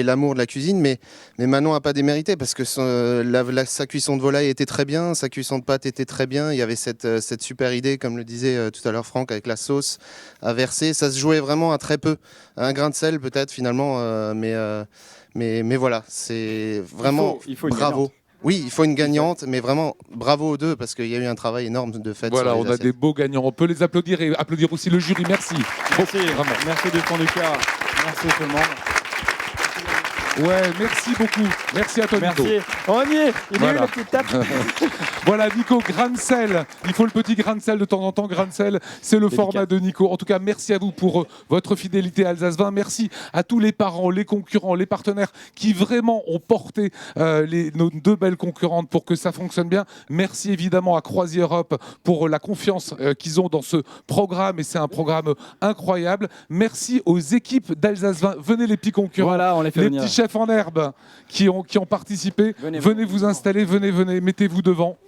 l'amour de la cuisine, mais Manon n'a pas démérité parce que sa cuisson de volaille était très bien, sa cuisson de pâte était très bien, il y avait cette super idée, comme le disait tout à l'heure Franck, avec la sauce à verser, ça se jouait vraiment à très peu, un grain de sel peut-être finalement, mais voilà, c'est vraiment il faut une bravo. gagnante. Oui, il faut une gagnante, mais vraiment bravo aux deux parce qu'il y a eu un travail énorme de fait. Voilà, sur on les a assiettes. des beaux gagnants. On peut les applaudir et applaudir aussi le jury. Merci. Merci, Vraiment. merci du fond du cœur. Merci tout le monde. Ouais, merci beaucoup. Merci à toi, Nico. Merci. On y est. Il est Voilà. où la petite tape? Voilà, Nico, grain de sel. Il faut le petit grain de sel de temps en temps. Grain de sel, c'est le format de Nico. En tout cas, merci à vous pour votre fidélité à Alsace 20. Merci à tous les parents, les concurrents, les partenaires qui vraiment ont porté nos deux belles concurrentes pour que ça fonctionne bien. Merci évidemment à Croisière Europe pour la confiance qu'ils ont dans ce programme. Et c'est un programme incroyable. Merci aux équipes d'Alsace 20. Venez les petits concurrents. Voilà, on les fait venir. Petits chefs en herbe qui ont participé. Venez vous installer, venez, mettez-vous devant.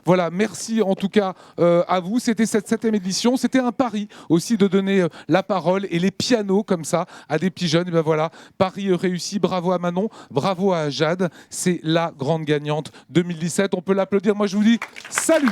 Voilà, merci en tout cas à vous. C'était cette 7e édition. C'était un pari aussi de donner la parole et les pianos comme ça à des petits jeunes. Et ben voilà, pari réussi. Bravo à Manon, bravo à Jade. C'est la grande gagnante 2017. On peut l'applaudir. Moi, je vous dis salut.